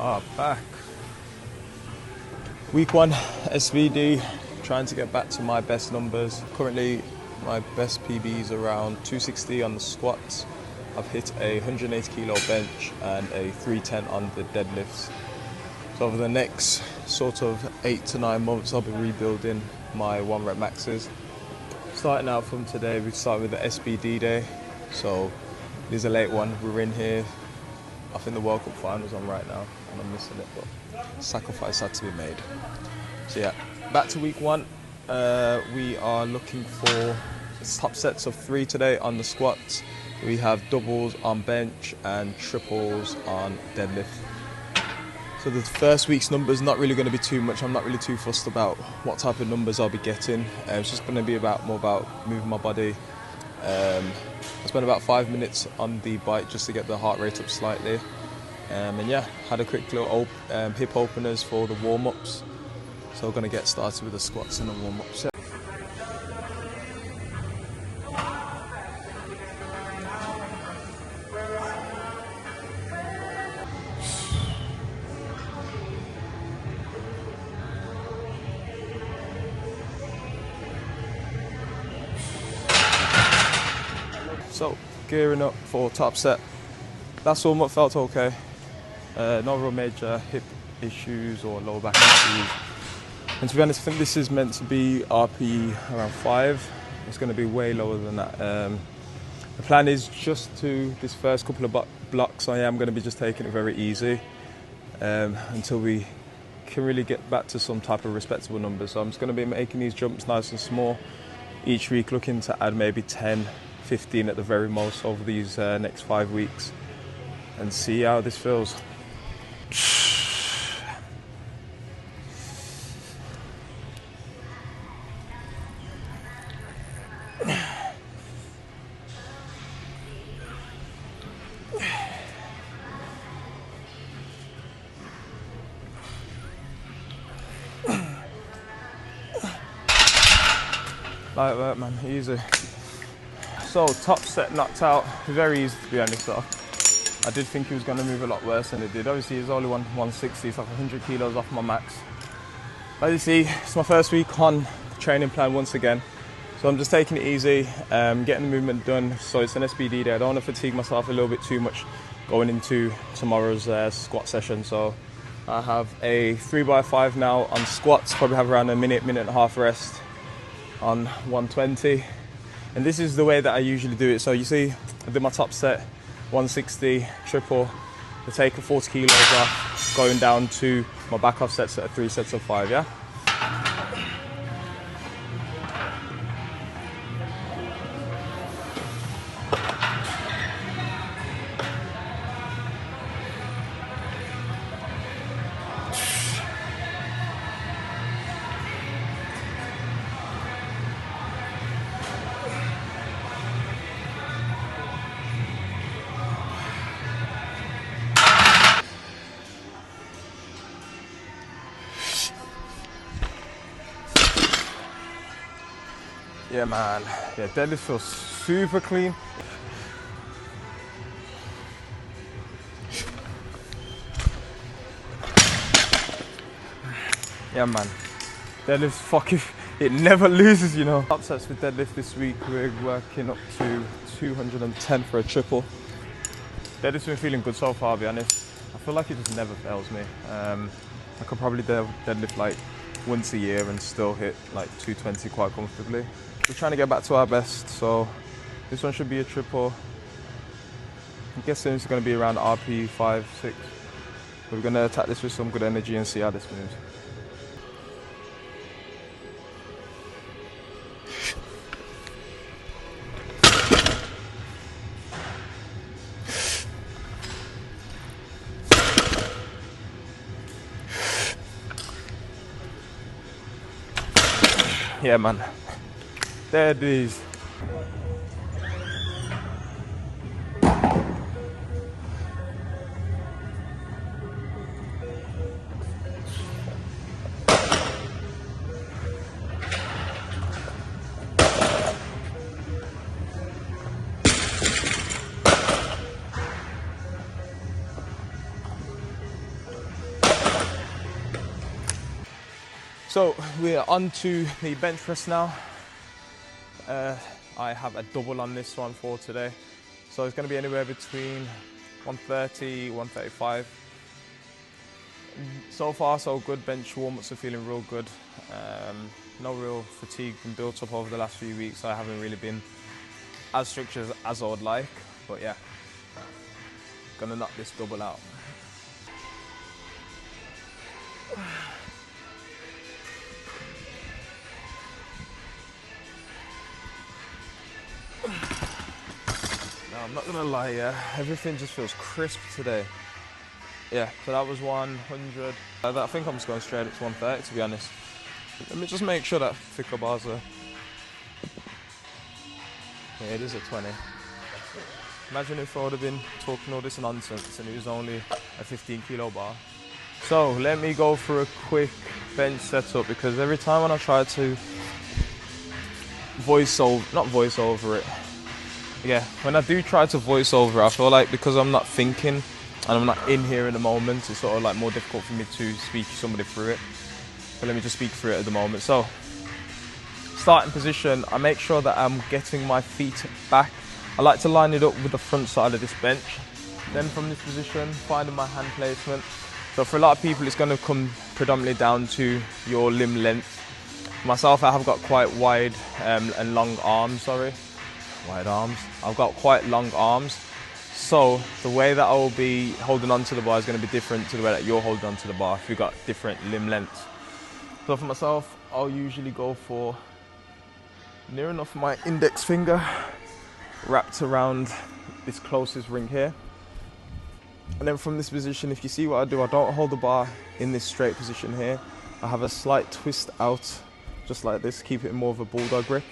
are back. Week 1 SBD, trying to get back to my best numbers. Currently my best PB is around 260 on the squats. I've hit a 180 kilo bench and a 310 on the deadlifts. So over the next sort of 8 to 9 months I'll be rebuilding my 1 rep maxes. Starting out from today, we start with the Sbd Day. So it is a late one. We're in here. I think the World Cup final's on right now and I'm missing it, but sacrifice had to be made. So yeah, back to week 1. We are looking for top sets of 3 today on the squats. We have doubles on bench and triples on deadlift. So the first week's numbers not really going to be too much. I'm not really too fussed about what type of numbers I'll be getting. It's just going to be more about moving my body. I spent about 5 minutes on the bike just to get the heart rate up slightly. And yeah, had a quick little hip openers for the warm-ups. So we're going to get started with the squats and the warm-ups. So, gearing up for top set. Last warm-up felt okay. No real major hip issues or lower back issues. And to be honest, I think this is meant to be RP around 5. It's going to be way lower than that. The plan is just to, this first couple of blocks, I am going to be just taking it very easy until we can really get back to some type of respectable numbers. So I'm just going to be making these jumps nice and small. Each week looking to add maybe 10, 15 at the very most over these next 5 weeks and see how this feels. Light work, man, easy. So top set knocked out, very easy to be honest though. I did think he was going to move a lot worse than it did. Obviously he's only 160, it's like 100 kilos off my max. As you see, it's my first week on the training plan once again. So I'm just taking it easy, getting the movement done. So it's an SBD day. I don't want to fatigue myself a little bit too much going into tomorrow's squat session. So I have a 3x5 now on squats, probably have around a minute and a half rest on 120. And this is the way that I usually do it. So you see, I did my top set, 160, triple, to take 40 kilos off, going down to my back off sets at 3 sets of 5, yeah? Yeah, man. Yeah, deadlift feels super clean. Yeah, man. Deadlift's fucking, it never loses, you know. Upsets with deadlift this week, we're working up to 210 for a triple. Deadlift's been feeling good so far, I'll be honest. I feel like it just never fails me. I could probably deadlift like once a year and still hit like 220 quite comfortably. We're trying to get back to our best, so this one should be a triple. I'm guessing it's going to be around RP 5, 6. We're going to attack this with some good energy and see how this moves. Yeah, man. There it is. So we're on to the bench press now. I have a double on this one for today. So it's going to be anywhere between 130, 135. So far so good. Bench warm-ups are feeling real good. No real fatigue been built up over the last few weeks. So I haven't really been as strict as I would like. But yeah, gonna knock this double out. Now, I'm not gonna lie, yeah, everything just feels crisp today. Yeah, so that was 100. I think I'm just going straight up to 130, to be honest. Let me just make sure that thicker bars are. Yeah, it is a 20. Imagine if I would have been talking all this nonsense and it was only a 15 kilo bar. So let me go for a quick bench setup, because every time when I try to not voice over it. Yeah, when I do try to voice over it, I feel like because I'm not thinking and I'm not in here in the moment, it's sort of like more difficult for me to speak somebody through it. But let me just speak through it at the moment. So, starting position, I make sure that I'm getting my feet back. I like to line it up with the front side of this bench. Then from this position, finding my hand placement. So for a lot of people, it's going to come predominantly down to your limb length. Myself, I have got quite wide and long arms, Wide arms. I've got quite long arms. So the way that I will be holding onto the bar is going to be different to the way that you're holding onto the bar if you've got different limb lengths. So for myself, I'll usually go for near enough my index finger wrapped around this closest ring here. And then from this position, if you see what I do, I don't hold the bar in this straight position here. I have a slight twist out, just like this, keep it more of a bulldog grip.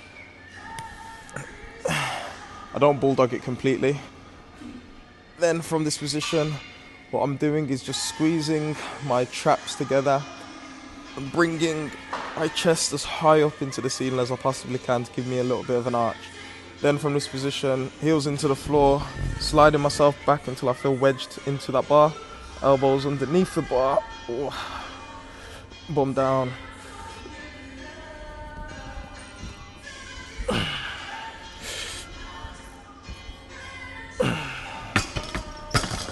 I don't bulldog it completely. Then from this position, what I'm doing is just squeezing my traps together and bringing my chest as high up into the ceiling as I possibly can to give me a little bit of an arch. Then from this position, heels into the floor, sliding myself back until I feel wedged into that bar. Elbows underneath the bar. Bum down.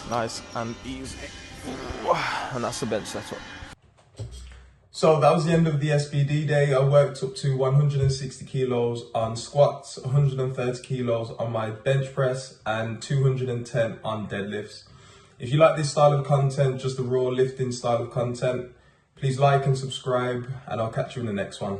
Nice and easy. And that's the bench setup. So that was the end of the Sbd day. I worked up to 160 kilos on squats, 130 kilos on my bench press, and 210 on deadlifts. If you like this style of content, just the raw lifting style of content, please like and subscribe, and I'll catch you in the next one.